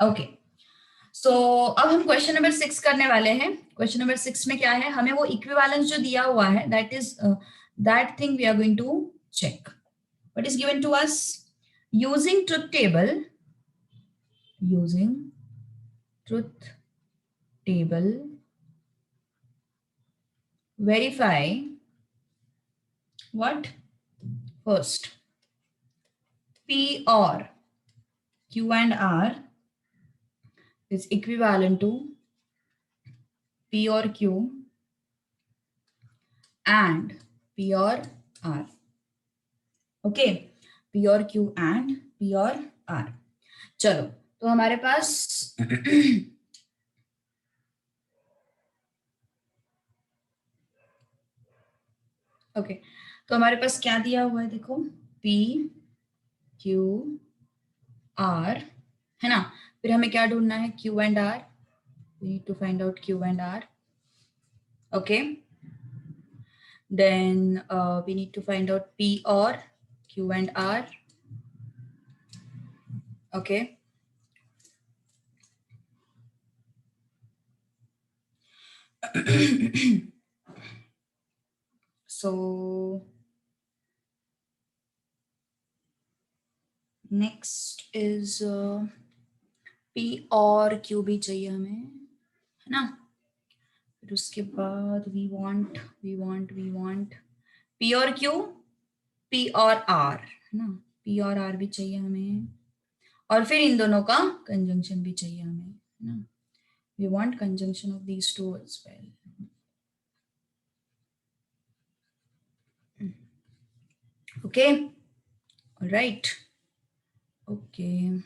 Okay, सो अब हम question number 6 करने वाले हैं। क्वेश्चन नंबर 6 में क्या है, हमें वो इक्विवेलेंस जो दिया हुआ है, that is that thing we are going to check. What is given to us? Using truth table, using truth table, verify what? First, P or Q and R is equivalent to P or Q and P or R. Okay, P or Q and P or R. चलो, तो हमारे पास okay तो हमारे पास क्या दिया हुआ है, देखो P Q R है ना। फिर हमें क्या ढूंढना है? Q and R. We need to find out Q and R. Okay, then we need to find out P or Q and R. Okay, so next is P और Q भी चाहिए हमें, है ना। फिर उसके बाद we want P और Q, P और R, है ना। P और R भी चाहिए हमें, और फिर इन दोनों का कंजंक्शन भी चाहिए हमें, है ना। We want conjunction of these two as well. Okay, all right. Okay.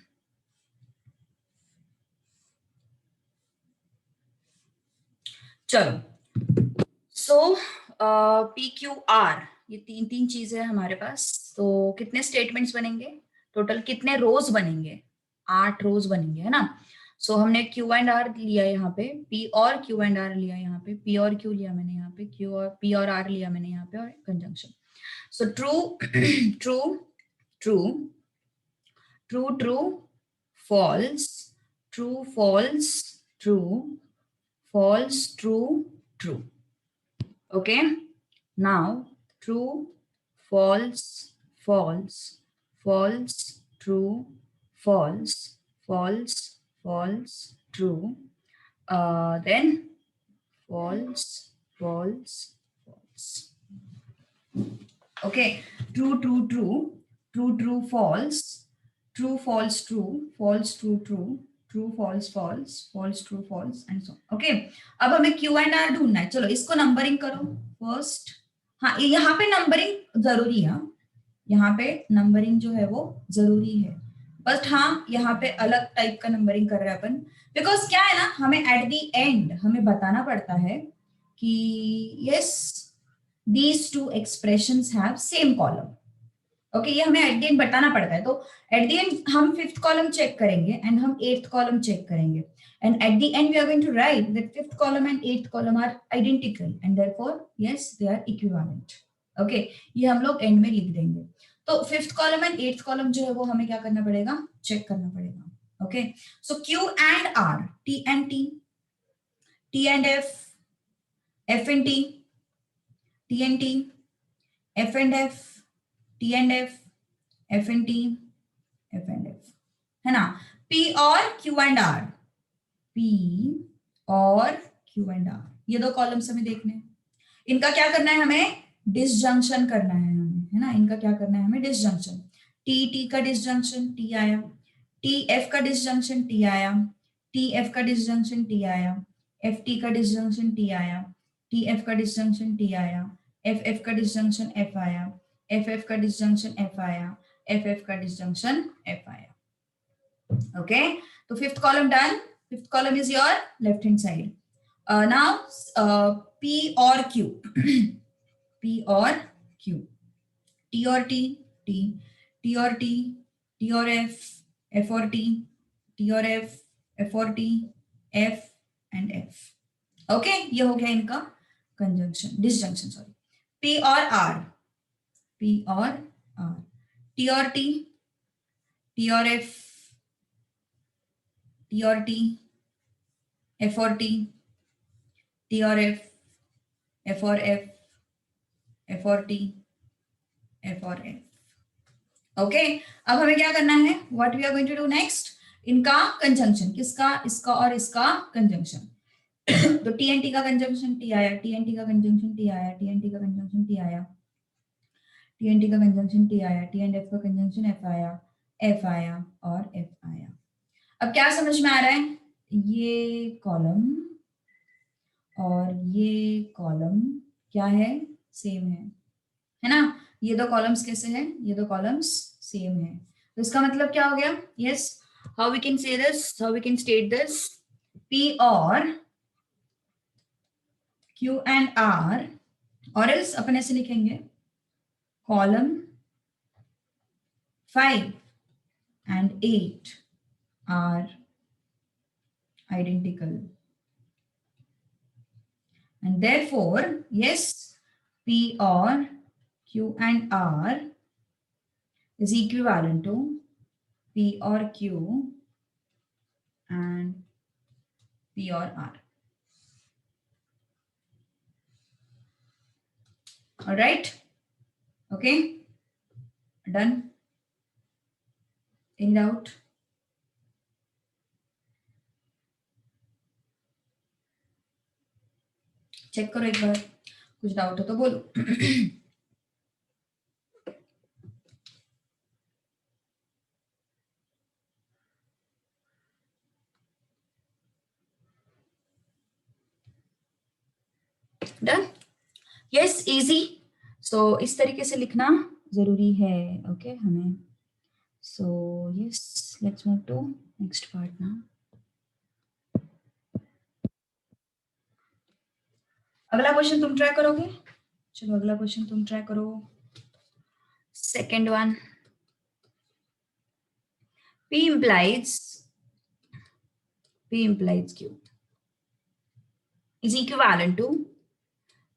चलो, सो पी क्यू आर, ये तीन तीन चीजें हमारे पास। तो कितने स्टेटमेंट्स बनेंगे टोटल, कितने रोज बनेंगे? 8 रोज बनेंगे, है ना। सो हमने क्यू एंड आर लिया यहाँ पे, P or Q and are लिया यहाँ पे, पी और क्यू लिया मैंने यहाँ पे, क्यू और पी और आर लिया मैंने यहाँ पे, और conjunction. So true true true true true false, true false true, false true true. Okay, now true false false false true false false false true, then false false false. Okay, true true true, true true false, true false true, false true true, true false false, false true false and so. Okay, अब हमें Q and are ढूंढना है। चलो इसको numbering करो first. हाँ, यहाँ पे नंबरिंग जरूरी है, यहाँ पे नंबरिंग जो है वो जरूरी है। बट हाँ, यहाँ पे अलग टाइप का नंबरिंग कर रहे हैं अपन, बिकॉज क्या है ना, हमें एट द एंड हमें बताना पड़ता है कि yes these two expressions have same column. Okay, ये हमें एट द एंड बताना पड़ता है। तो एट द एंड हम 5th कॉलम चेक करेंगे एंड हम 8th कॉलम चेक करेंगे, and at the end we are going to write that 5th column and 8th column are identical and therefore yes they are equivalent. Okay, ये हम लोग and में लिख देंगे। तो 5th column and 8th column जो है वो हमें क्या करना पड़ेगा? चेक करना पड़ेगा। Okay, so Q and R, T and T, T and F and T, T and T, F and F, T and F, F and T, F and F, है ना। P or Q and R, P or Q and R, ये दो columns हमें देखने हैं। इनका क्या करना है? हमें डिसजंक्शन करना है हमें, है ना। इनका क्या करना है? हमें डिसजंक्शन। टी टी का डिसजंक्शन टी आया, टी एफ का डिसजंक्शन टी आया, टी एफ का डिसजंक्शन टी आया, एफ टी का डिसजंक्शन टी आया, टी एफ का डिसजंक्शन टी आया, एफ एफ का डिसजंक्शन एफ आया, एफ एफ का डिसजंक्शन एफ आया, एफ एफ का डिसजंक्शन एफ आया। ओके, तो 5th column done. 5th column is your left hand side. Now P और Q, P और Q, T और T, T, T और T, T और F, F और T, T और F, F और T, F and F। Okay, ये हो गया इनका कंजंक्शन, डिसजंक्शन सॉरी। P और R, P और R, T और T, T और F, T और T, F और T, T और F और F, F और T, F और F. ओके, अब हमें क्या करना है, what we are going to do next, इनका कंजंक्शन, किसका, इसका और इसका कंजंक्शन. तो टी एन टी का कंजंक्शन टी आया, टी एन टी का कंजंक्शन टी आया, टी एन टी का कंजंक्शन टी आया, टी एन टी का कंजंक्शन टी आया, टी एंड एफ का कंजंक्शन एफ आया, एफ आया और एफ आया. अब क्या समझ में आ रहा है, ये कॉलम और ये कॉलम क्या है, सेम है ना. ये दो कॉलम्स कैसे हैं, ये दो कॉलम्स सेम है. तो इसका मतलब क्या हो गया, yes, how we can say this, how we can state this, P or Q and R, और इस अपन ऐसे लिखेंगे, column 5 and 8 are identical, and therefore yes, P or Q and R is equivalent to P or Q and P or R. All right, okay, done, in doubt, check करो एक बार, कुछ doubt हो तो बोलो. Done, yes, easy. सो इस तरीके से लिखना जरूरी है, ओके, हमें. So yes, let's move to next part now. अगला क्वेश्चन तुम ट्राई करोगे, चलो अगला क्वेश्चन तुम ट्राई करो. Second one, P implies Q is equivalent to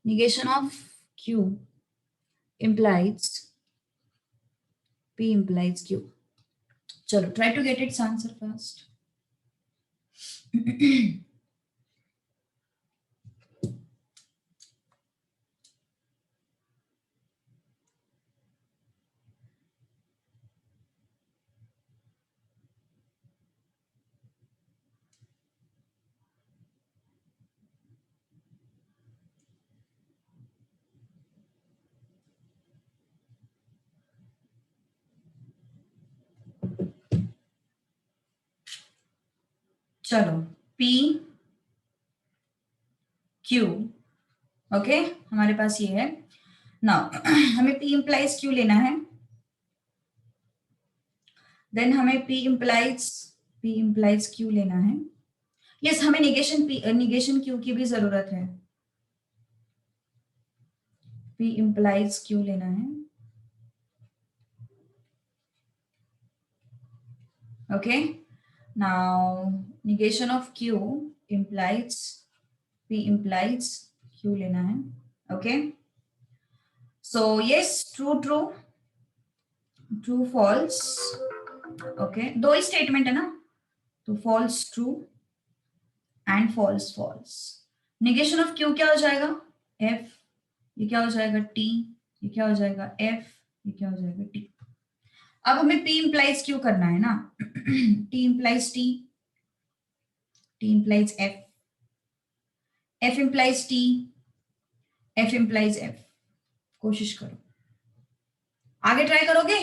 negation of Q implies P implies Q. चलो try to get its answer first. चलो P Q, okay, हमारे पास ये है ना. हमें P implies Q लेना है, देन हमें P implies Q लेना है. यस, हमें निगेशन Q की भी जरूरत है. P implies Q लेना है, okay. Now negation of Q implies P implies Q लेना है, okay. So yes, true false, okay, दो ही स्टेटमेंट है ना, तो false true and false. negation of Q क्या हो जाएगा, F, ये क्या हो जाएगा T, ये क्या हो जाएगा F, ये क्या हो जाएगा T. अब हमें P implies Q करना है ना. T implies T, T implies F, F implies T, F implies F. कोशिश करो, आगे ट्राई करोगे.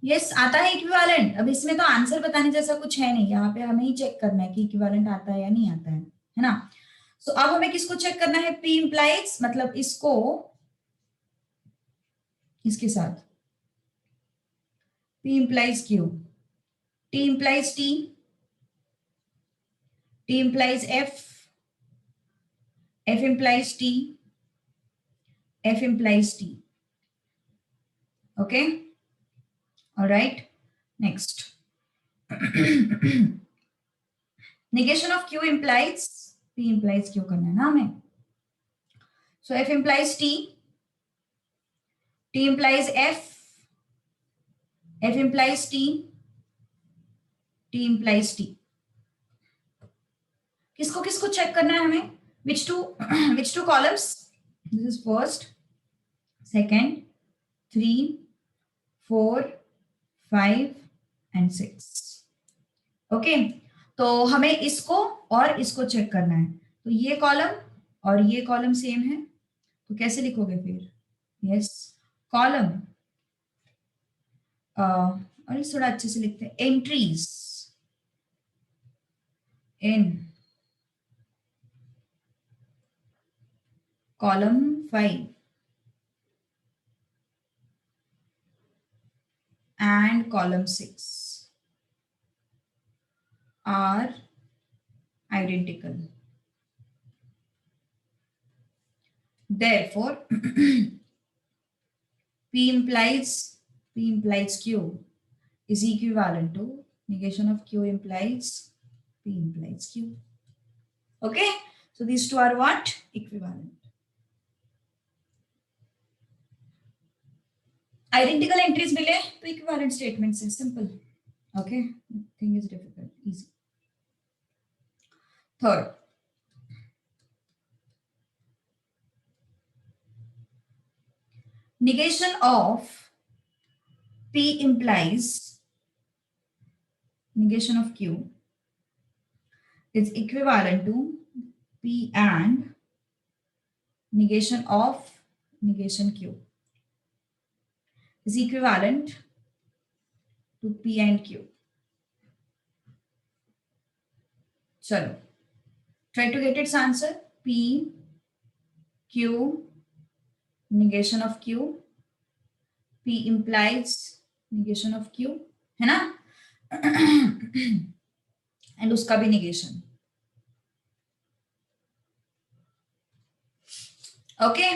यस, आता है इक्विवेलेंट. अब इसमें तो आंसर बताने जैसा कुछ है नहीं, यहाँ पे हमें ही चेक करना है कि इक्विवेलेंट आता है या नहीं आता है ना. सो अब हमें किसको चेक करना है, P implies, मतलब इसको इसके साथ, P implies Q, T implies T, T implies F, F implies T, F implies T. Okay, all right, next. negation of Q implies P implies Q करना है ना हमें. So F implies T, T implies F, F implies T, T implies T. किसको किसको check करना है हमें? Which two which two columns? This is first, second, 3, 4, 5 and 6। Okay, तो हमें इसको और इसको चेक करना है। तो ये कॉलम और ये कॉलम सेम है, तो कैसे लिखोगे फिर? यस, कॉलम, और इस थोड़ा अच्छे से लिखते हैं, entries in column 5 and column 6 are identical. Therefore, P implies Q is equivalent to negation of Q implies P implies Q. Okay, so these two are what? Equivalent. Identical entries मिले तो equivalent statements is simple. Okay, thing is difficult, easy. Third, negation of P implies negation of Q is equivalent to P and negation of negation Q is equivalent to P and Q. Chalo, try to get its answer. P, Q, negation of Q, P implies negation of Q, है ना? And उसका भी negation. Okay,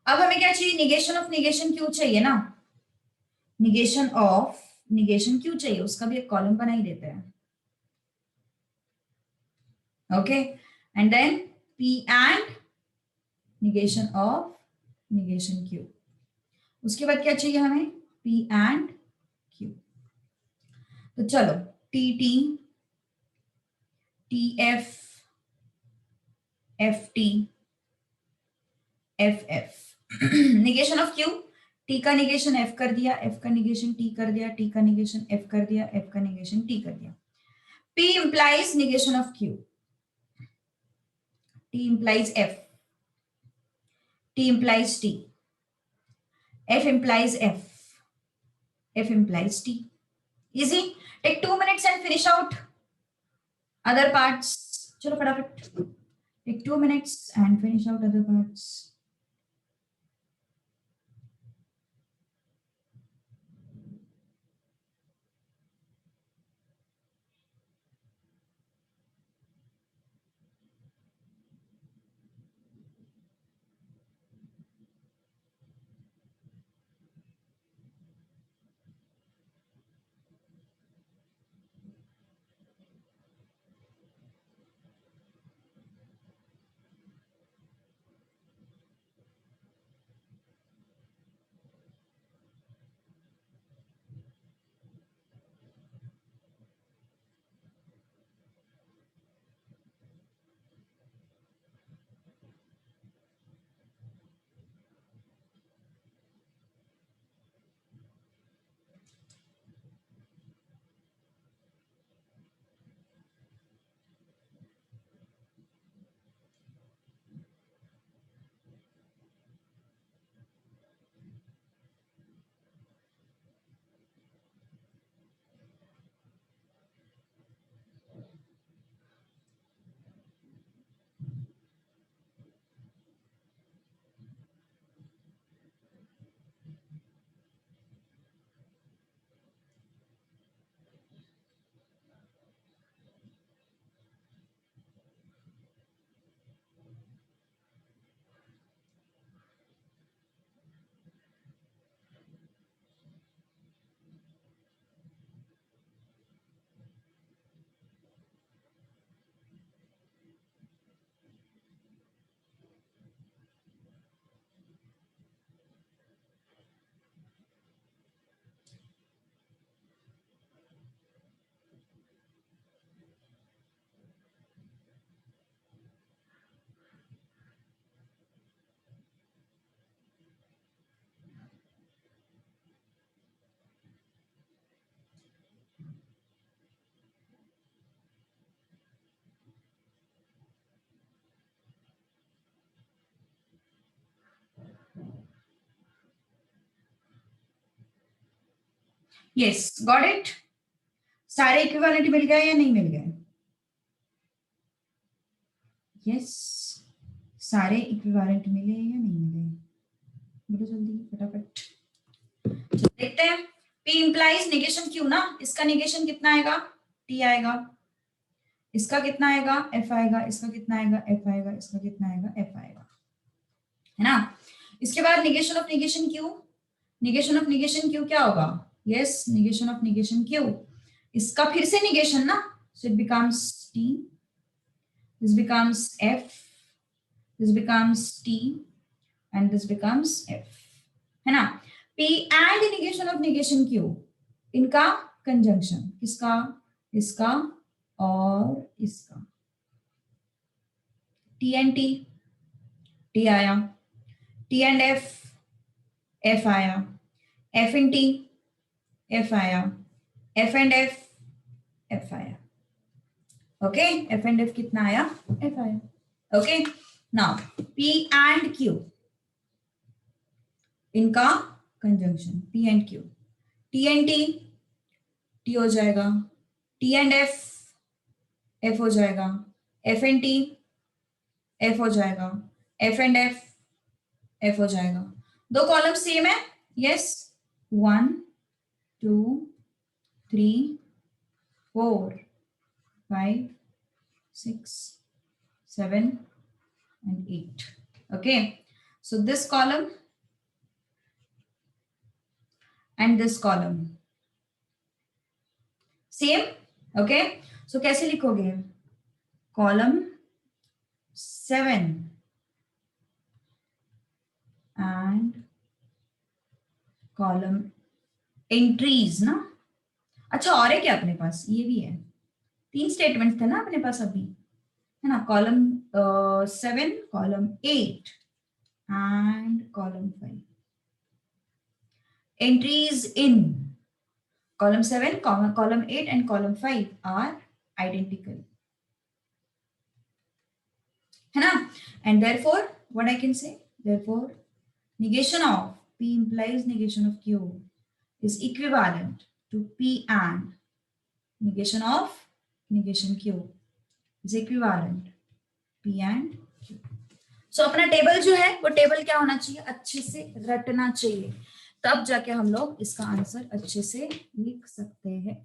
अब हमें क्या चाहिए? Negation of negation Q चाहिए ना. निगेशन ऑफ निगेशन क्यू चाहिए, उसका भी एक कॉलम बना ही देते हैं. Okay, and then P and negation of negation Q. उसके बाद क्या चाहिए हमें? P and Q. तो चलो, T T, T F, F T, F F. Negation of Q, T का निगेशन F कर दिया, F का निगेशन T कर दिया, T का निगेशन F कर दिया, F का निगेशन T कर दिया. P implies negation of Q, T implies F, T implies T, F implies F, F implies T. Easy. Take 2 minutes and finish out other parts. चलो फटाफट. Take 2 minutes and finish out other parts. Yes, got it. सारे equivalent मिल गए या नहीं मिल गए? Yes, सारे equivalent मिले या नहीं मिले? बोलो जल्दी फटाफट। देखते हैं। P इंप्लाइज नेगेशन Q ना, इसका नेगेशन कितना आएगा? T आएगा। इसका कितना आएगा? F आएगा। इसका कितना आएगा? F आएगा। इसका कितना आएगा? F आएगा, है ना। इसके बाद negation of negation Q, negation of negation Q क्या होगा? Yes, negation of negation Q, इसका फिर से नेगेशन ना, so it becomes T, this becomes F, this becomes T, and this becomes F, है ना। P and negation of negation Q, इनका conjunction, किसका? इसका और इसका। T and T, T आया। T and F, F आया। F and T, F आया। F and F, F आया। ओके, F and F कितना आया? F आया। Okay, now P and Q, इनका conjunction P and Q, T and T, T हो जाएगा। T and F, F हो जाएगा। F and T, F हो जाएगा। F and F, F हो जाएगा। दो कॉलम सेम है। Yes, 1 2 3 4 5 6 7 and 8. Okay, so this column and this column same. Okay, so कैसे लिखोगे? कॉलम 7 and कॉलम एंट्रीज ना। अच्छा, और है क्या अपने पास? ये भी है। 3 स्टेटमेंट थे ना अपने पास अभी, है ना। Column 7, column 8 and column 5। Entries in column 7, column 8 and column 5 are identical, है ना। And therefore what I can say, therefore negation of P implies negation of Q is equivalent to P and negation of negation Q is equivalent P and Q. So अपना table जो है वो table क्या होना चाहिए? अच्छे से रटना चाहिए, तब जाके हम लोग इसका आंसर अच्छे से लिख सकते हैं।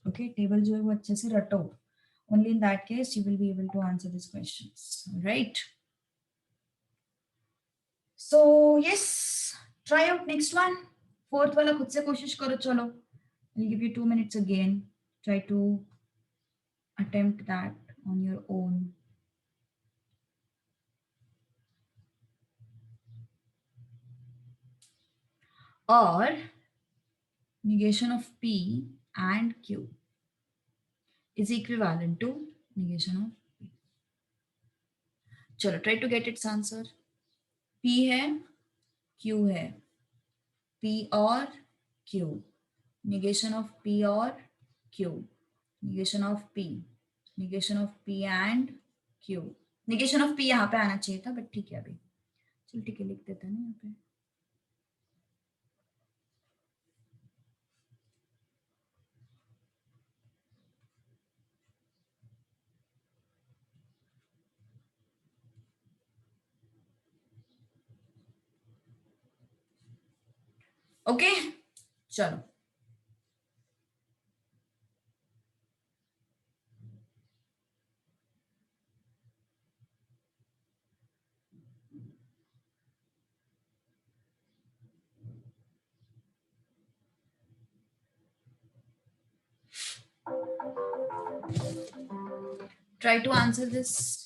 ओके, टेबल जो है वो अच्छे से रटो, only in that case you will be able to answer these questions, right? So yes, try out next one. Fourth वाला खुद से कोशिश करो। चलो, I'll give you 2 minutes again. Try to attempt that on your own. Or negation of P and Q is equivalent to negation of P. चलो, try to get its answer. P है, Q है, P और Q, negation of P और Q, negation of P, negation of P and Q. negation of P यहाँ पे आना चाहिए था, बट ठीक है। अभी चलो ठीक है, लिख देते हैं ना यहाँ पे। ओके, चलो। Try to answer this.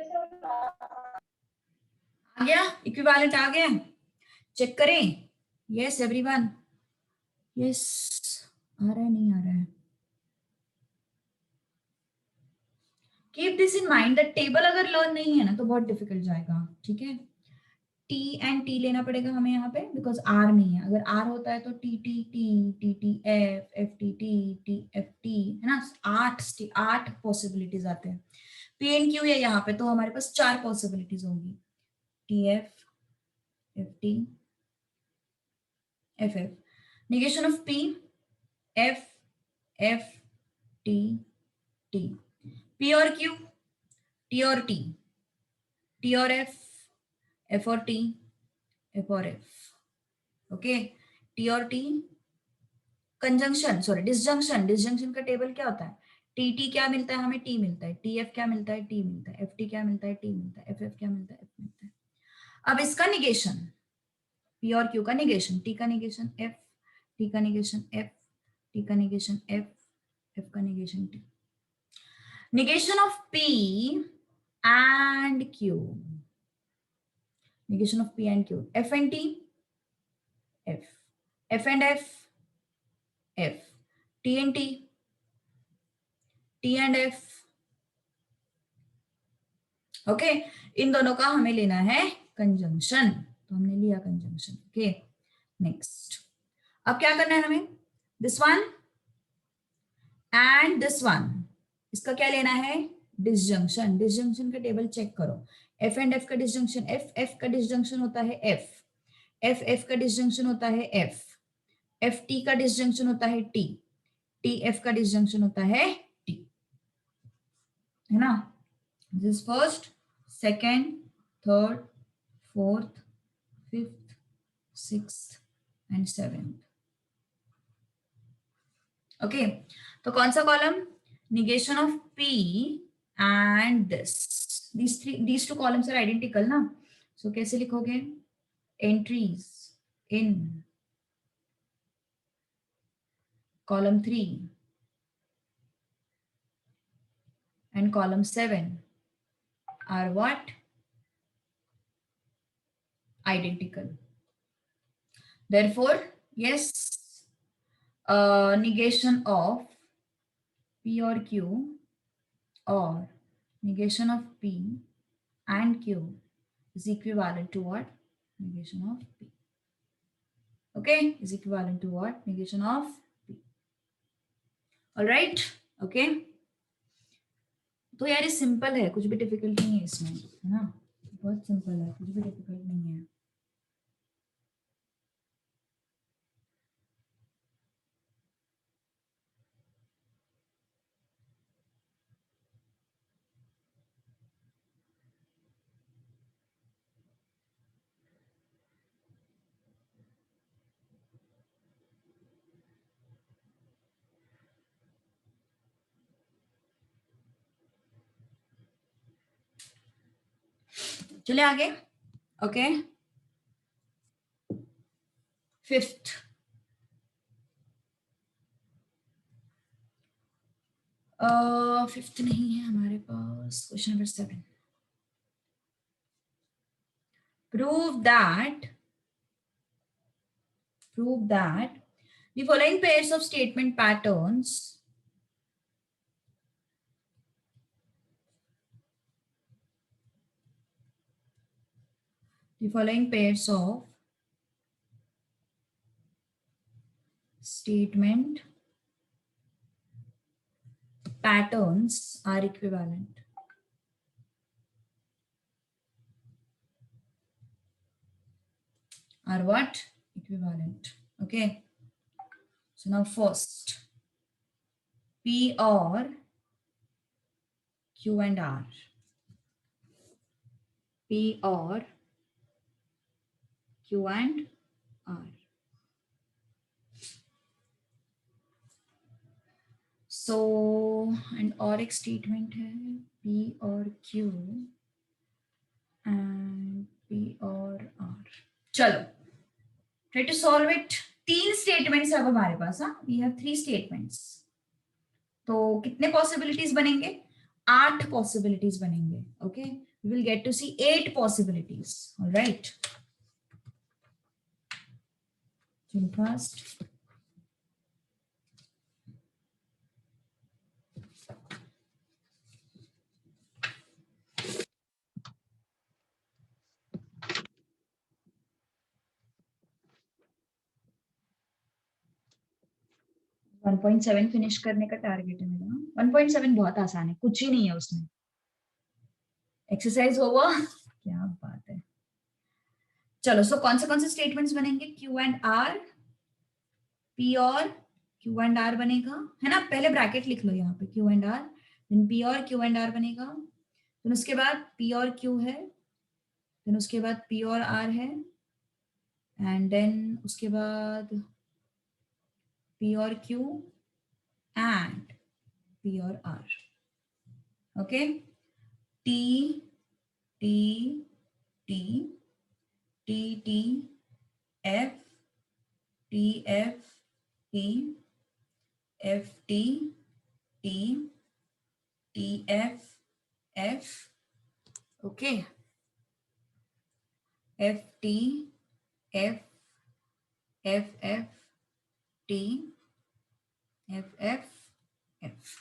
आ गया, इक्विवेलेंट आ गया, चेक करें। यस एवरीवन, यस, आ रहा है नहीं आ रहा है? Keep this in mind that table अगर लर्न नहीं है ना तो बहुत डिफिकल्ट जाएगा, ठीक है। टी एंड टी लेना पड़ेगा हमें यहाँ पे, बिकॉज आर नहीं है। अगर आर होता है तो T T T, T T F, F T T, T F T, है ना। आठ पॉसिबिलिटीज आते हैं। पी एंड क्यू है यहाँ पे, तो हमारे पास 4 पॉसिबिलिटीज होंगी, T F, F T, F F. Negation of P, F, F T, T. P or Q, T और टी, टी और एफ और टी, एफ और एफ। ओके, टी और T. Conjunction, sorry disjunction, disjunction का table क्या होता है? T T क्या मिलता है हमें? टी मिलता है। टी एफ क्या मिलता है? टी मिलता है। एफ टी क्या मिलता है? टी मिलता है। एफ एफ क्या मिलता है? एफ मिलता है। अब इसका निगेशन, पी और क्यू का निगेशन, टी का निगेशन एफ, टी का निगेशन एफ, टी का निगेशन एफ, एफ का negation T. Negation of P and Q, negation of p and q, f and t, f, f and f, f, t and t, t and f। Okay, इन दोनों का हमें लेना है conjunction, तो हमने लिया कंजंक्शन। ओके, नेक्स्ट अब क्या करना है हमें? This one and this one, इसका क्या लेना है? डिसजंक्शन। डिसजंक्शन का टेबल चेक करो। एफ एंड एफ का डिसजंक्शन, एफ एफ का डिसजंक्शन होता है एफ, एफ एफ का डिसजंक्शन होता है एफ, एफ टी का डिसजंक्शन होता है टी, टी एफ का डिसजंक्शन होता है टी, है ना। This first, second, third, fourth, fifth, sixth and seventh. Okay, तो कौन सा column? Negation of P and this, these two columns are identical ना, so कैसे लिखोगे? Entries in column 3 and column 7 are what? Identical. Therefore, yes, negation of P or Q, or negation of P and Q is equivalent to what? Negation of P. Okay, is equivalent to what? Negation of P. All right, okay. तो यार ये simple है, कुछ भी difficult नहीं है इसमें, है ना। बहुत सिंपल है, कुछ भी डिफिकल्ट नहीं है। चले आगे। ओके, फिफ्थ, फिफ्थ नहीं है हमारे पास, question number 7। prove that the following pairs of statement patterns are equivalent. Are what? Equivalent. Okay. So now first, P or Q and R. P or Q and R. So, and और एक statement है P और Q and P और R. चलो, try to solve it. 3 statements है अब हमारे पास, हाँ, we have 3 statements. तो कितने possibilities बनेंगे? 8 possibilities बनेंगे. Okay, we will get to see 8 possibilities. All right. Chill fast. One point seven finish करने का टारगेट है मेरा. 1.7 बहुत आसान है, कुछ ही नहीं है उसमें. एक्सरसाइज होगा. क्या बात है. चलो, सो कौन से स्टेटमेंट्स बनेंगे? Q and R, P or Q and R बनेगा, है ना. पहले ब्रैकेट लिख लो यहाँ पे, Q and R, then P or Q and R बनेगा, देन उसके बाद पी और क्यू है, देन उसके बाद पी और आर है, एंड देन उसके बाद P or Q and P or R. Okay. T T T T T F T F T F T T T F F. Okay. F T F F F T F F F,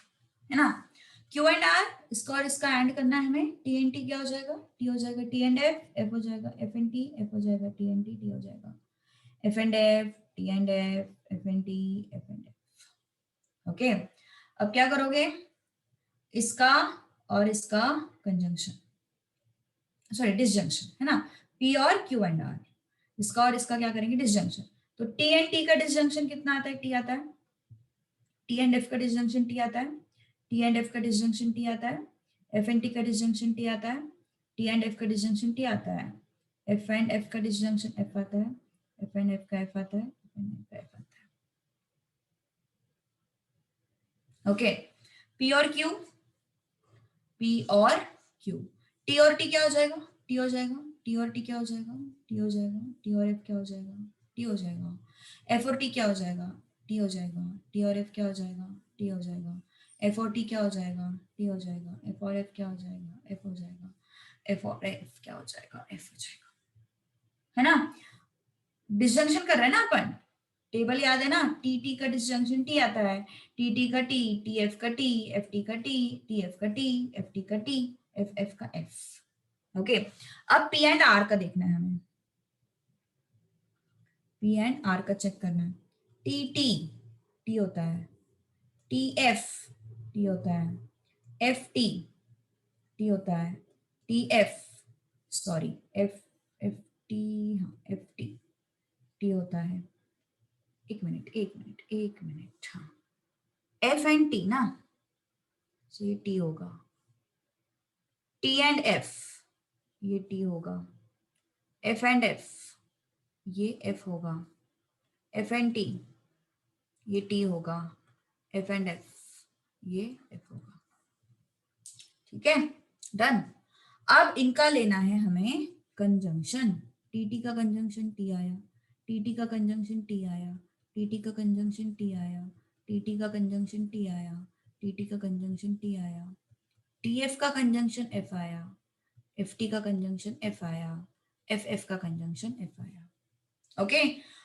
है ना. Q and are, इसका और इसका and करना है हमें. T and T क्या हो जाएगा? टी हो जाएगा टी एंड एफ, एफ हो जाएगा एफ एंड टी, एफ हो जाएगा टी एंड टी, टी हो जाएगा F and F, T and F, F and T, F and F. Okay. अब क्या करोगे? इसका और इसका कंजंक्शन, सॉरी डिसजंक्शन, है ना. P or Q and are, इसका और इसका क्या करेंगे? डिसजंक्शन. तो टी एंड टी का डिसजंक्शन कितना आता है? टी आता है. टी एंड एफ का डिसजंक्शन टी आता है. टी एंड एफ का डिसजंक्शन टी आता है. एफ एंड टी का डिसजंक्शन टी आता है. टी एंड एफ का डिसजंक्शन टी आता है. एफ एंड एफ का डिसजंक्शन एफ आता है. एफ एंड एफ का एफ आता है. एफ एंड एफ का एफ आता है. Okay. P or Q, P or Q. T और टी क्या हो जाएगा? टी हो जाएगा. टी और टी क्या हो जाएगा? टी हो जाएगा. टी और एफ क्या हो जाएगा? टी हो जाएगा. एफ और टी क्या हो जाएगा? टी हो जाएगा. टी और एफ क्या हो जाएगा? टी हो जाएगा. एफ और टी क्या हो जाएगा? टी हो जाएगा. एफ और एफ क्या हो जाएगा? एफ हो जाएगा. एफ और एफ क्या हो जाएगा? एफ हो जाएगा, है ना. डिसजंक्शन कर रहे हैं ना अपन. टेबल याद है ना. टी टी का डिसजंक्शन टी आता है. टी टी का टी, टी एफ का टी, एफ टी का टी, टी एफ का टी, एफ टी का टी, एफ एफ का एफ. ओके. अब पी एंड आर का देखना है हमें. पी एंड आर का चेक करना है. टी टी टी होता है. टी एफ टी होता है. एफ टी टी होता है. T F, sorry F F T, हाँ एफ टी टी होता है. एक मिनट एक मिनट एक मिनट. हाँ, एफ एंड टी ना, so ये टी होगा. टी एंड एफ, ये टी होगा. एफ एंड एफ, ये एफ होगा. एफ एंड टी, ये टी होगा. एफ एंड एफ, ये एफ होगा. ठीक है, डन. अब इनका लेना है हमें कंजंक्शन. टीटी का कंजंक्शन टी आया. टीटी का कंजंक्शन टी आया. टीटी का कंजंक्शन टी आया. टीटी का कंजंक्शन टी आया. टीटी का कंजंक्शन टी आया. टीएफ का कंजंक्शन एफ आया. एफ टी का कंजंक्शन एफ आया. एफ एफ का कंजंक्शन एफ आया. ओके.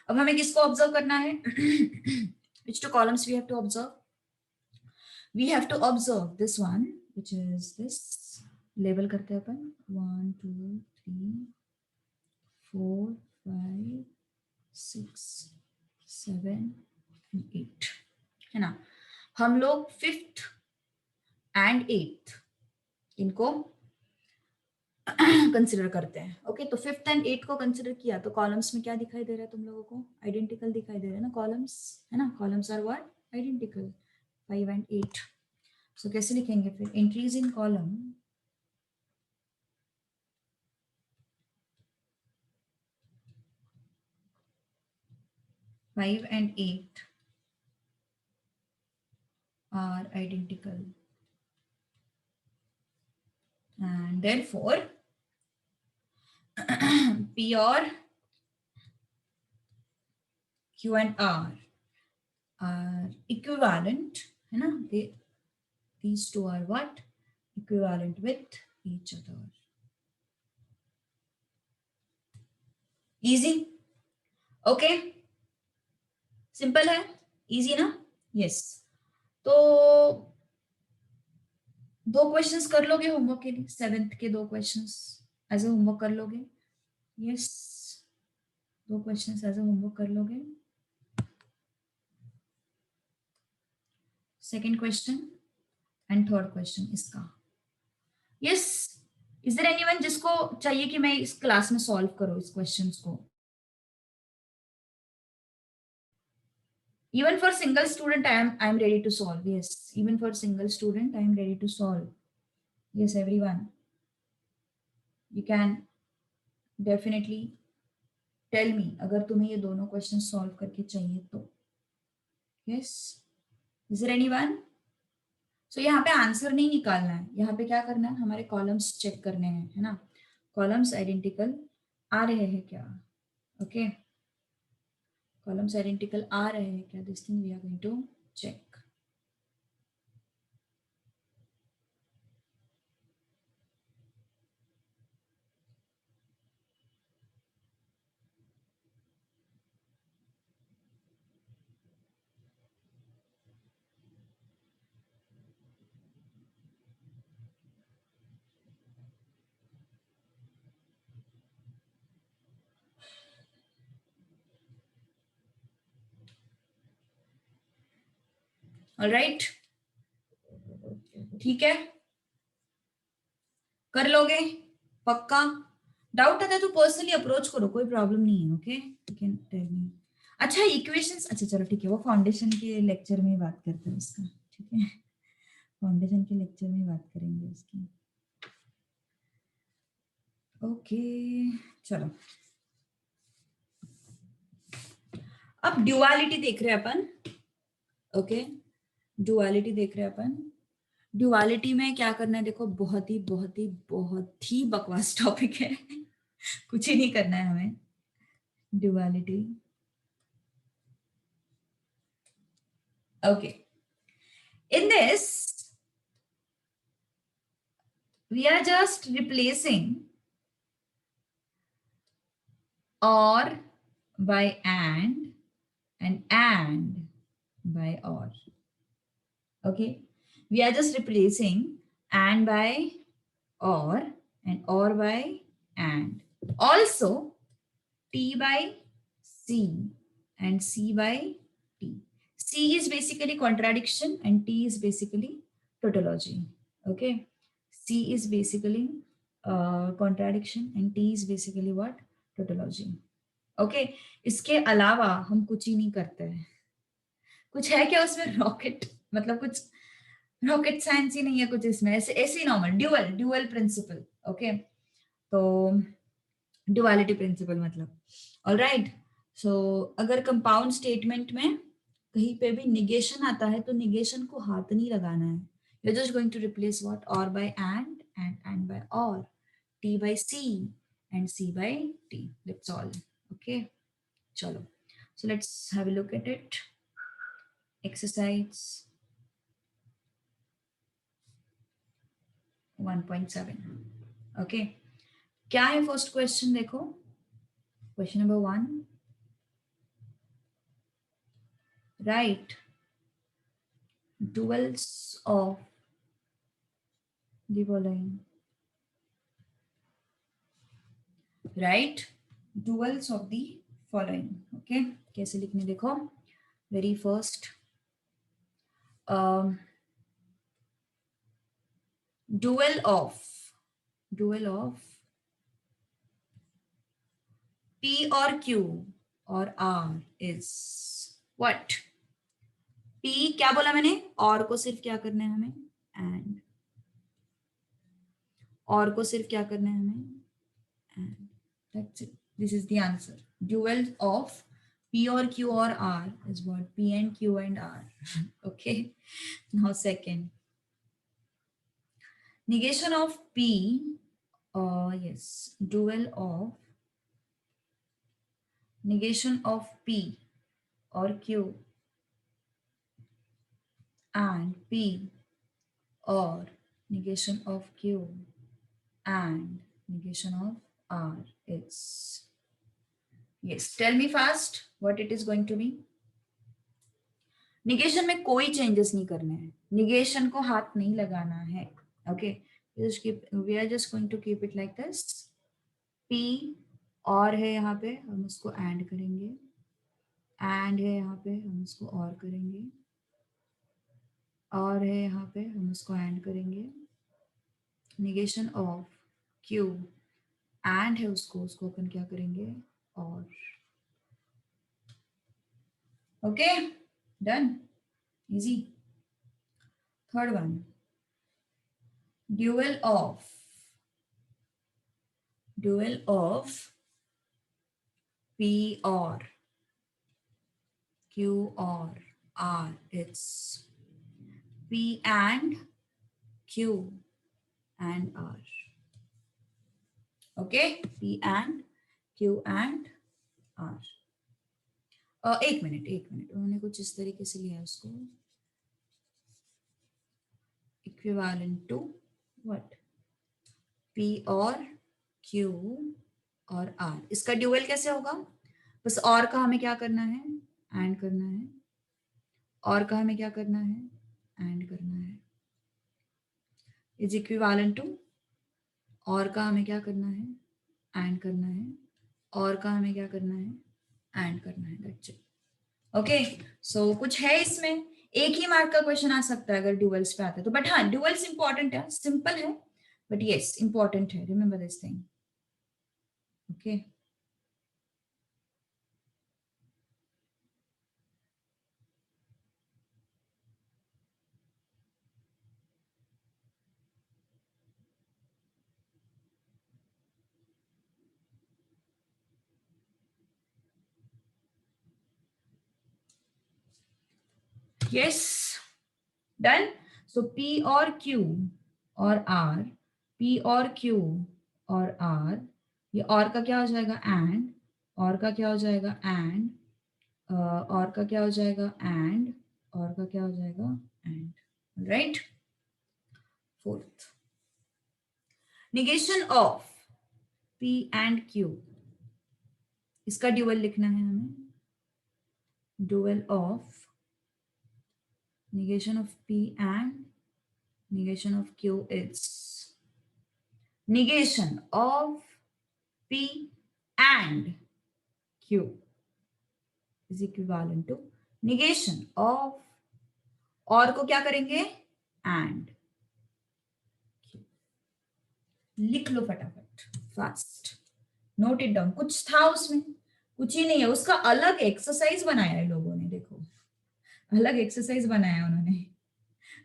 अब हमें किसको ऑब्जर्व करना है? which two columns we have to observe? We have to observe this one, which is this. Label करते हैं अपन. 1 2 3 4 5 6 7 8, है ना. हम लोग 5th and 8th इनको कंसिडर करते हैं. ओके. तो 5th and 8th को कंसिडर किया तो कॉलम्स में क्या दिखाई दे रहा है तुम लोगों को? आइडेंटिकल दिखाई दे रहा है ना कॉलम्स, है ना. Columns are what? Identical. 5 and 8. So कैसे लिखेंगे फिर? Entries in column five and 8 are identical, and therefore P or Q and R are equivalent, है ना. These two are what? Equivalent with each other. Easy, okay, simple है, easy ना, yes. तो 2 questions कर लोगे होमवर्क के लिए, 7th के 2 क्वेश्चंस एज ए होमवर्क कर लोगे, yes, 2 questions as a homework कर लोगे। Second question and third question इसका, यस। इज देयर एनीवन जिसको चाहिए कि मैं इस क्लास में सॉल्व करूं इस क्वेश्चंस को? Even for single student, I am ready to solve. Yes, even for single student, I am ready to solve. Yes, everyone, you can definitely tell me अगर तुम्हें ये दोनों क्वेश्चन सॉल्व करके चाहिए तो। Yes, is there anyone? So यहाँ पे answer नहीं निकालना है, यहाँ पे क्या करना है, हमारे कॉलम्स चेक करने हैं, है ना, कॉलम्स आइडेंटिकल आ रहे हैं क्या, ओके, कॉलम्स आइडेंटिकल आ रहे हैं क्या, this thing we are going to check. Alright, ठीक है, कर लोगे पक्का? डाउट आता है तो पर्सनली अप्रोच करो, कोई प्रॉब्लम नहीं है, okay, you can tell me. अच्छा, इक्वेशंस, अच्छा चलो ठीक है, वो फाउंडेशन के लेक्चर में बात करते हैं इसका, ठीक है, फाउंडेशन के लेक्चर में बात करेंगे इसकी, ओके। चलो, अब ड्युअलिटी देख रहे हैं अपन, ओके, ड्युअलिटी देख रहे हैं अपन। ड्युअलिटी में क्या करना है, देखो बहुत ही बहुत ही बहुत ही बकवास टॉपिक है कुछ ही नहीं करना है हमें, duality, okay. In this, we are just replacing or by and by or. Okay, we are just replacing and by or and or by and. Also, T by C and C by T. C is basically contradiction and T is basically tautology. Okay, C is basically contradiction and T is basically what? Tautology. Okay, इसके अलावा हम कुछ ही नहीं करते हैं। कुछ है क्या उसमें रॉकेट, मतलब कुछ रॉकेट साइंस ही नहीं है कुछ इसमें, ऐसे ऐसे ही normal dual dual principle, okay. तो ड्युअलिटी प्रिंसिपल मतलब, ऑलराइट। सो अगर कंपाउंड स्टेटमेंट में कहीं पे भी निगेशन आता है तो निगेशन को हाथ नहीं लगाना है, you are just going to replace what, R by and by R, T by C and C by T, that's all, okay. चलो, so let's have a look at it. Exercise 1.7, okay, क्या है first question, देखो question number 1, right duals of the following, right, duals of the following, okay, कैसे लिखने देखो, very first, dual of P or Q or R is what? P क्या बोला मैंने, और को सिर्फ क्या करना है हमें, and, और को सिर्फ क्या करना है हमें, and, that's it, this is the answer. Dual of P or Q or R is what? P and Q and R. Okay. Now second, negation of P, yes, dual of negation of P or Q and P, or negation of Q and negation of R is Yes, tell me fast what it is going to be. Negation में कोई changes नहीं करने हैं, negation को हाथ नहीं लगाना है. Okay, we are just going to keep it like this. P और है यहाँ पे, हम उसको एंड करेंगे. एंड है यहाँ पे, हम उसको और करेंगे. और है यहाँ पे, हम उसको एंड करेंगे. निगेशन ऑफ क्यू एंड है, उसको अपन क्या करेंगे, और. Okay, done, easy. Third one, dual of P or Q or R. It's P and Q and R. Okay, P and Q and R. एक मिनट उन्होंने कुछ इस तरीके से लिया उसको. इक्विवेलेंट टू व्हाट, P और Q और R. इसका ड्यूअल कैसे होगा, बस और का हमें क्या करना है, एंड करना है. और का हमें क्या करना है, एंड करना है. इज इक्विवेलेंट टू, और का हमें क्या करना है, एंड करना है. और का हमें क्या करना है, एंड करना है. That's it. ओके, सो कुछ है इसमें. एक ही मार्क का क्वेश्चन आ सकता है अगर ड्यूअल्स पे आता है तो. बट हाँ, ड्यूअल्स इंपॉर्टेंट है, सिंपल है, बट यस इंपॉर्टेंट है. Remember this thing. Okay, yes, done. So P और Q और R, P और Q और R, ये और का क्या हो जाएगा, एंड. और का क्या हो जाएगा, एंड. और का क्या हो जाएगा, एंड. और का क्या हो जाएगा, and. Right. Fourth, negation of P and Q. इसका ड्यूअल लिखना है हमें. Dual of negation of P and negation of Q is negation of P and Q is equivalent to negation of, और को क्या करेंगे, and. लिख लो फटाफट, फास्ट, नोट इट डाउन. कुछ था उसमें, कुछ ही नहीं है. उसका अलग एक्सरसाइज बनाया है लोगों ने, देखो अलग एक्सरसाइज बनाया उन्होंने.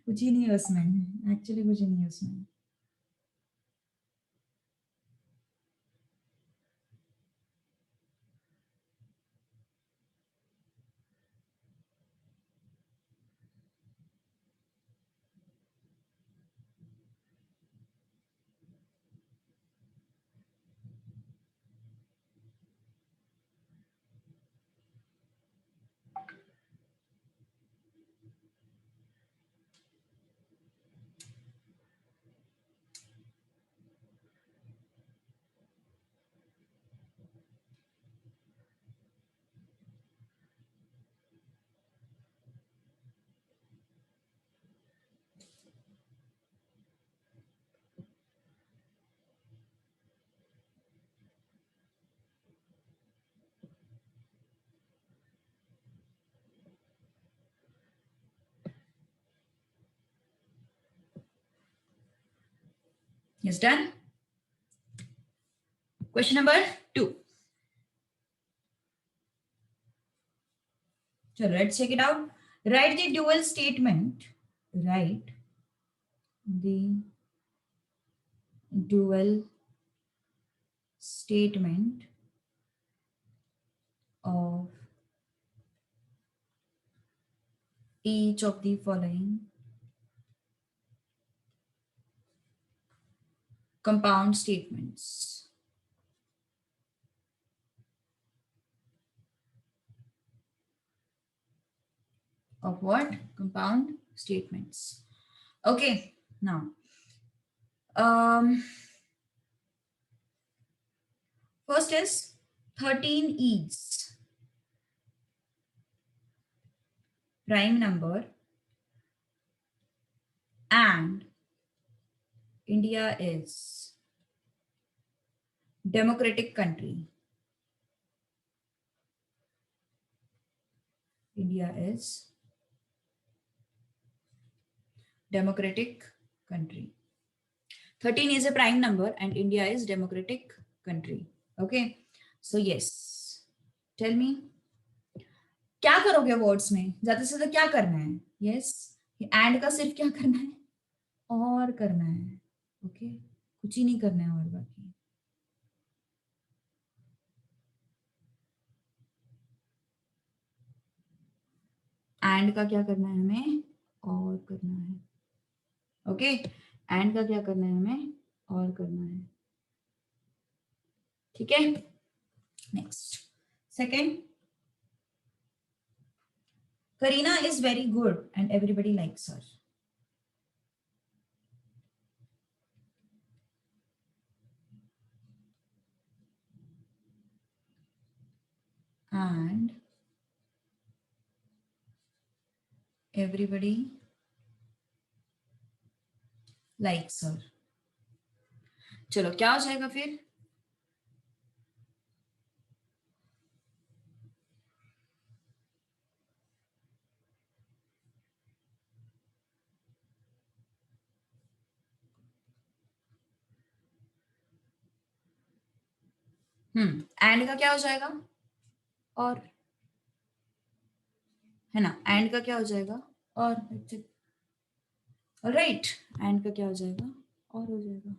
कुछ ही नहीं है उसमें, एक्चुअली कुछ ही नहीं है उसमें. Yes, done. Question number 2. So let's check it out. Write the dual statement. Write the dual statement of each of the following compound statements. Of what? Compound statements. Okay, now first is 13 is prime number and India is democratic country. India is democratic country. 13 is a prime number and India is democratic country. Okay. So yes. Tell me. क्या करोगे words में? ज्यादा से ज्यादा क्या करना है? Yes. And का सिर्फ क्या करना है? और करना है. ओके. कुछ ही नहीं करना है और बाकी. एंड का क्या करना है हमें? और करना है. ओके. एंड का क्या करना है हमें? और करना है. ठीक है. Next. Second. Karina is very good and everybody likes her. And everybody likes her. चलो क्या हो जाएगा फिर? एंड का क्या हो जाएगा? और. है ना. एंड का क्या हो जाएगा? और. राइट. एंड का क्या हो जाएगा? और हो जाएगा.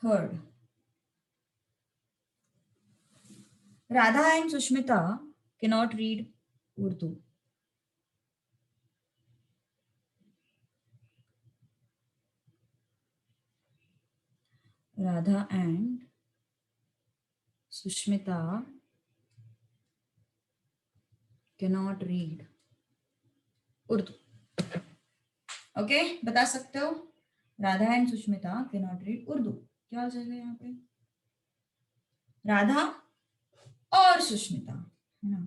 Third. Radha and Sushmita cannot read Urdu. Radha and Sushmita cannot read Urdu. Okay. बता सकते हो? Radha and Sushmita cannot read Urdu. क्या हो जाएगा यहाँ पे? राधा और सुष्मिता. है ना.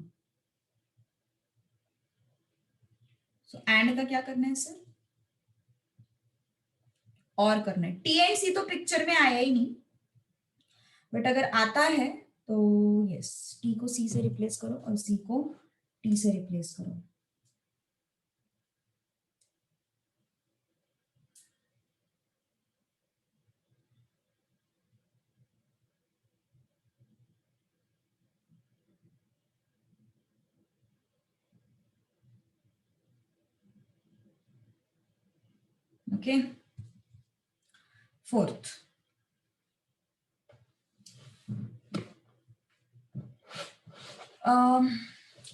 सो एंड का क्या करना है सर? और करना है. टी एंड सी तो पिक्चर में आया ही नहीं, बट अगर आता है तो यस. टी को सी से रिप्लेस करो और सी को टी से रिप्लेस करो. Okay. Fourth.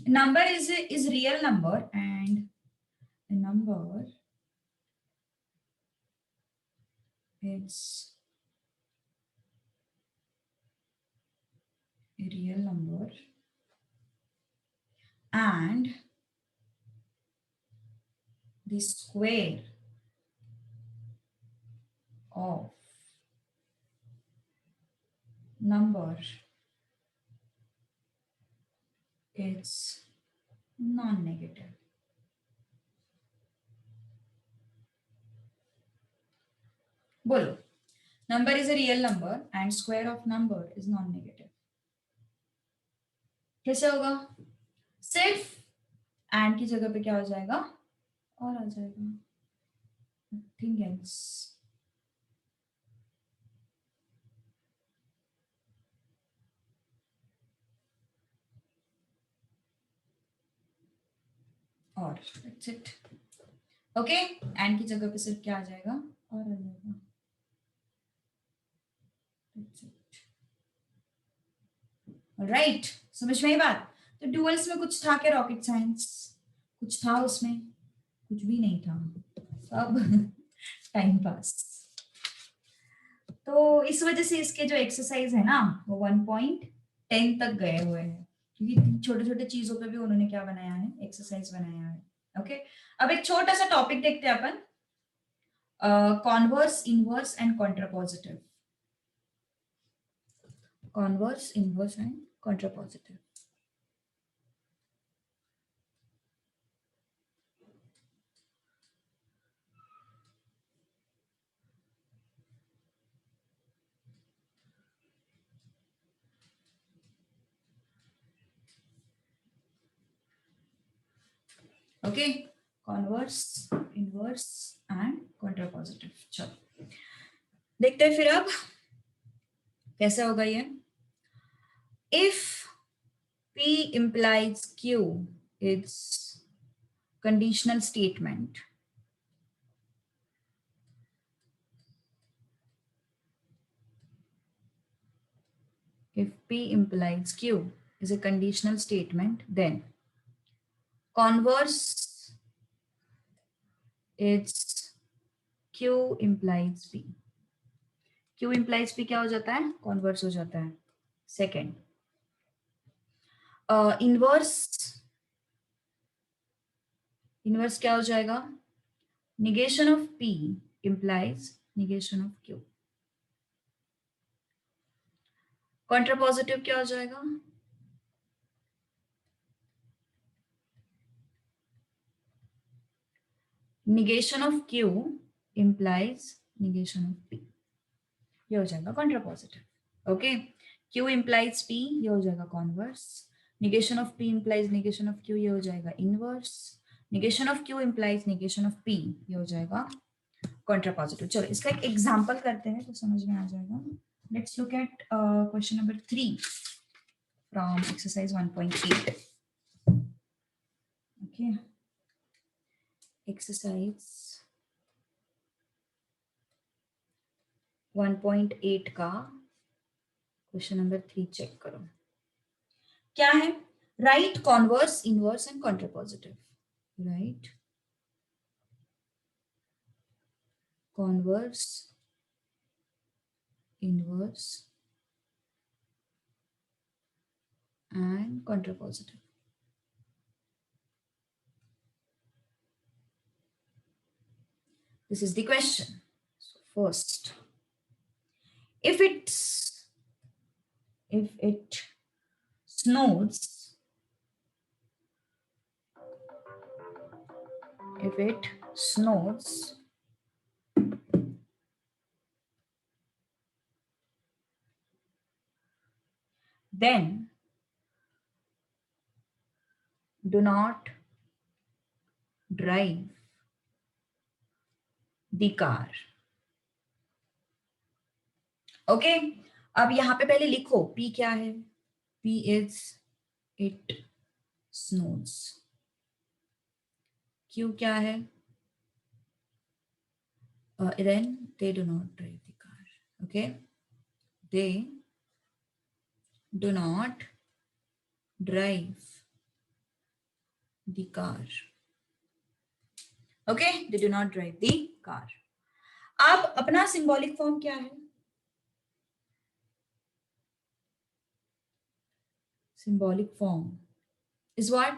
Number is real number and a number it's a real number and the square of number it's non-negative. बोलो. Number is a real number and square of number is non-negative. कैसे होगा? सिर्फ and की जगह पे क्या हो जाएगा? और आ जाएगा. Nothing else. और दैट्स इट. ओके. एंड की जगह पे सिर्फ क्या आ जाएगा? और आ जाएगा. That's it. राइट. समझ में आई बात? तो डुअल्स में कुछ था क्या? रॉकेट साइंस कुछ था उसमें? कुछ भी नहीं था. सब टाइम पास. तो इस वजह से इसके जो एक्सरसाइज है ना वो 1.10 तक गए हुए हैं, क्योंकि छोटे छोटे चीजों पे भी उन्होंने क्या बनाया है? एक्सरसाइज बनाया है. ओके. अब एक छोटा सा टॉपिक देखते हैं अपन. Converse, inverse and contrapositive. converse, inverse and contrapositive. Okay, converse, inverse and contrapositive. चलो देखते हैं फिर अब कैसा होगा ये. If P implies Q, it's conditional statement. If P implies Q is a conditional statement, then converse it's Q implies P. Q implies P क्या हो जाता है? Converse हो जाता है. Second, inverse क्या हो जाएगा? Negation of P implies negation of Q. Contrapositive क्या हो जाएगा? Negation of Q implies negation of P. ये हो जाएगा contrapositive. Okay. Q implies P, ये हो जाएगा converse. Negation of P implies negation of Q, ये हो जाएगा inverse. Negation of Q implies negation of P, ये हो जाएगा contrapositive. चलो इसका एक example करते हैं तो समझ में आ जाएगा. Let's look at question number 3 from exercise 1.8. Okay. Exercise 1.8 का क्वेश्चन नंबर 3 चेक करो. क्या है? Right converse, inverse and contrapositive. Right converse, inverse and contrapositive. This is the question. So first, if it snows, then do not drive the car. Okay. अब यहां पे पहले लिखो P क्या है. P is it snows. Q क्या है? Then they do not drive the car. Okay, they do not drive the car. Okay, they do not drive the car. अब अपना सिंबॉलिक फॉर्म क्या है? Symbolic form is what?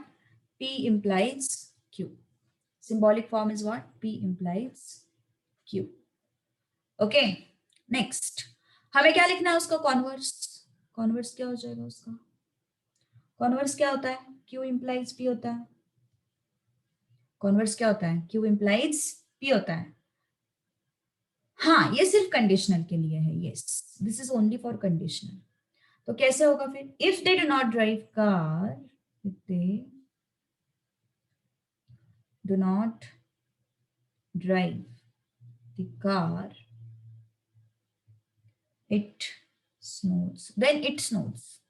P implies Q. Symbolic form is what? P implies Q. Okay, next हमें क्या लिखना है उसका converse. Converse क्या हो जाएगा उसका? कॉन्वर्स क्या होता है? Q implies P होता है. कॉन्वर्स क्या होता है? Q implies P होता है. हाँ, ये सिर्फ कंडीशनल के लिए है. Yes, this is only for conditional. तो कैसे होगा फिर? If they do not drive car, if they do not drive the car, it snows. Then it snows.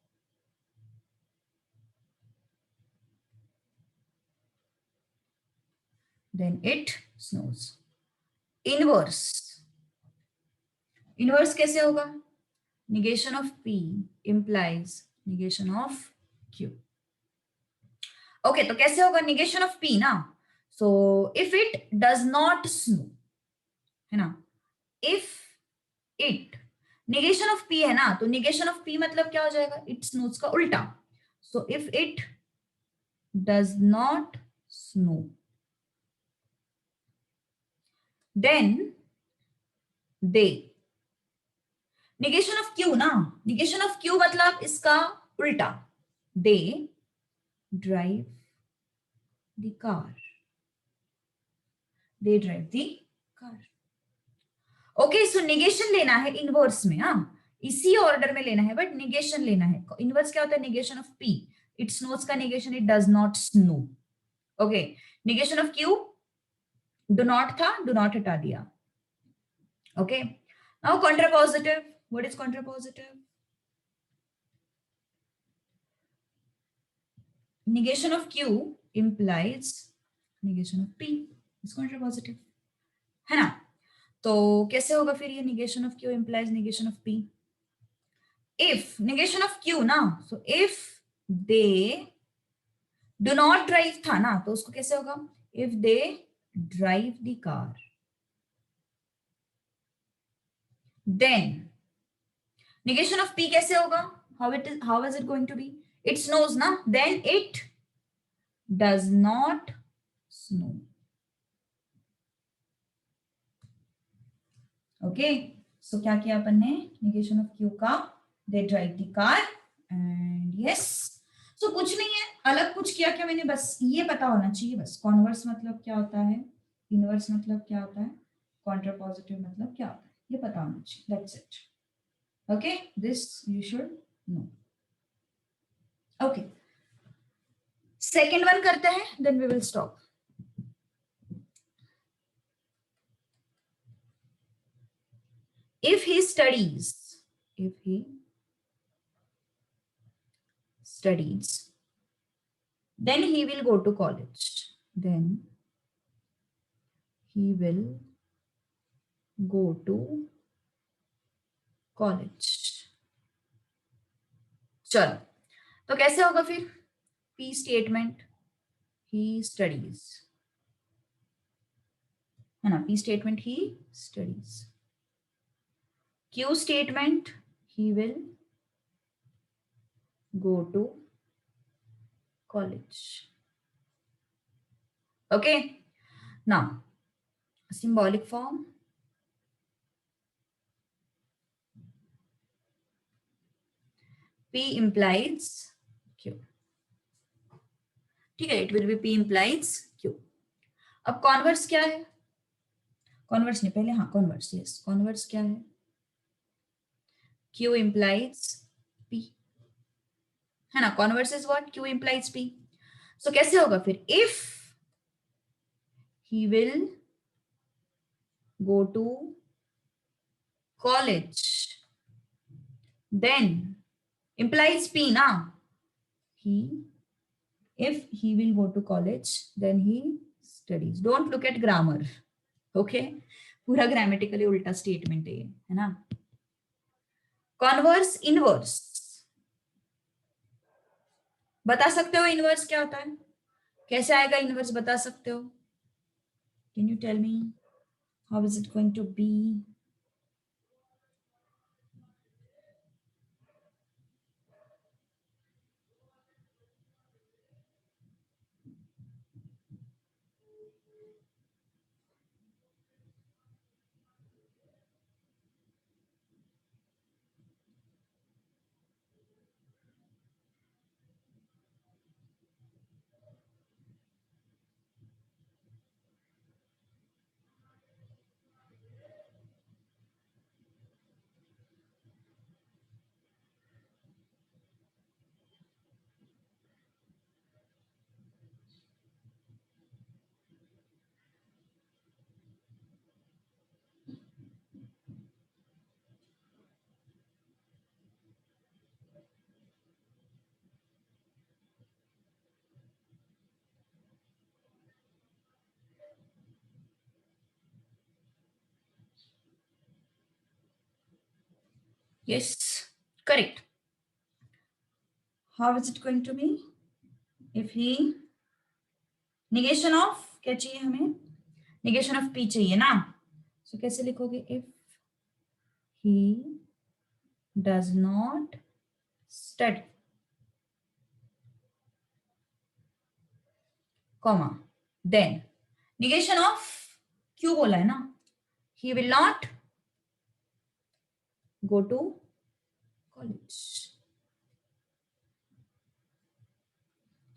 Then it snows. Inverse. Inverse कैसे होगा? Negation of P implies negation of Q. Okay, तो कैसे होगा negation of P ना? So if it does not snow, है ना? If it negation of P है ना, तो negation of P मतलब क्या हो जाएगा? It snows का उल्टा. So if it does not snow, then they negation of Q ना, निगेशन ऑफ क्यू मतलब इसका उल्टा, दे drive the car, they drive the car. Okay, so negation लेना है इनवर्स में, हाँ इसी ऑर्डर में लेना है, बट निगेशन लेना है। इनवर्स क्या होता है? Negation of P, it snows का negation it does not snow. Okay, negation of Q do not था, डू नॉट हटा दिया। Okay, now contrapositive, what is contrapositive? negation of q implies negation of p is contrapositive, है ना? तो कैसे होगा फिर ये negation of q implies negation of p? if negation of q ना, so if they do not drive था ना, तो उसको कैसे होगा? if they drive the car, then negation of p कैसे होगा? how is it going to be? It snows ना, then it does not snow. Okay, so क्या किया अपन ने? निगेशन ऑफ क्यू का, they drive the car and yes. So कुछ नहीं है, अलग कुछ किया क्या मैंने? बस ये पता होना चाहिए बस, कॉन्वर्स मतलब क्या होता है, इनवर्स मतलब क्या होता है, कॉन्ट्रापोजिटिव मतलब क्या होता है, ये पता होना चाहिए, that's it. Okay, this you should know. Okay, second one करते हैं, then we will stop. if he studies, if he studies, then he will go to college, then he will go to college। चलो, तो कैसे होगा फिर? P statement, he studies, है ना? P statement he studies, Q statement he will go to college। Okay, now symbolic form, P implies Q, ठीक है, it will be P implies Q। अब कॉन्वर्स क्या है? कॉन्वर्स नहीं, पहले हाँ कॉन्वर्स, यस कॉन्वर्स क्या है? Q implies P, है ना? Converse is what? Q implies P। सो कैसे होगा फिर? If he will go to college, then implies P ना, he, if he will go to college then he studies। don't look at grammar, okay? पूरा grammatically उल्टा statement है ना? Converse inverse, बता सकते हो इनवर्स क्या होता है? कैसे आएगा इनवर्स, बता सकते हो? Can you tell me how is it going to be? Yes, correct. How is it going to be? If he, negation of क्या चाहिए हमें? negation of P चाहिए ना, so कैसे लिखोगे? if he does not study, comma, then negation of Q बोला है ना, he will not go to college.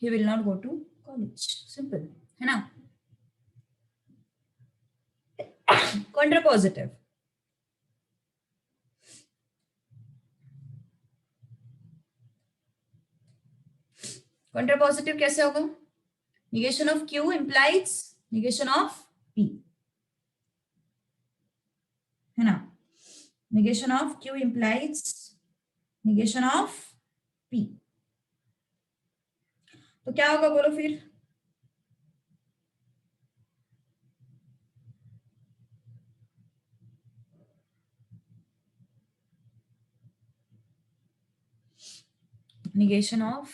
He will not go to college. Simple, है ना? Contrapositive. Contrapositive कैसे होगा? Negation of Q implies negation of P, है ना? Negation of Q implies negation of P. तो क्या होगा बोलो फिर? Negation of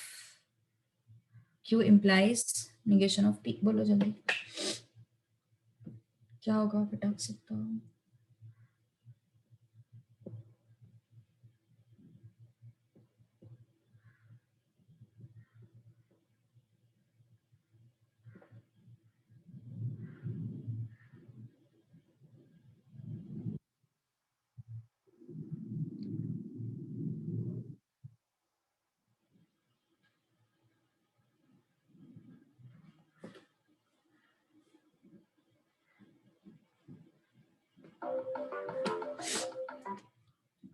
Q implies negation of P. बोलो जल्दी, क्या होगा? फटाक से बताओ.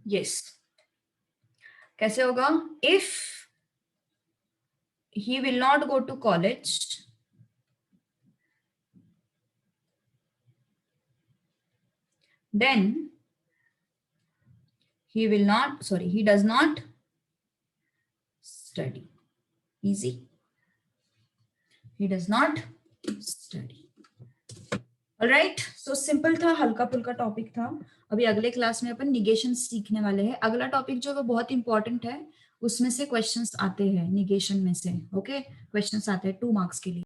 Yes. कैसे होगा? If he will not go to college, then he will not, sorry, he does not study. Easy. He does not study. Alright, so simple था, हल्का फुल्का टॉपिक था. अभी अगले क्लास में अपन निगेशन सीखने वाले हैं. अगला टॉपिक जो है वो बहुत इंपॉर्टेंट है, उसमें से क्वेश्चंस आते हैं निगेशन में से. ओके, क्वेश्चंस आते हैं 2 मार्क्स के लिए.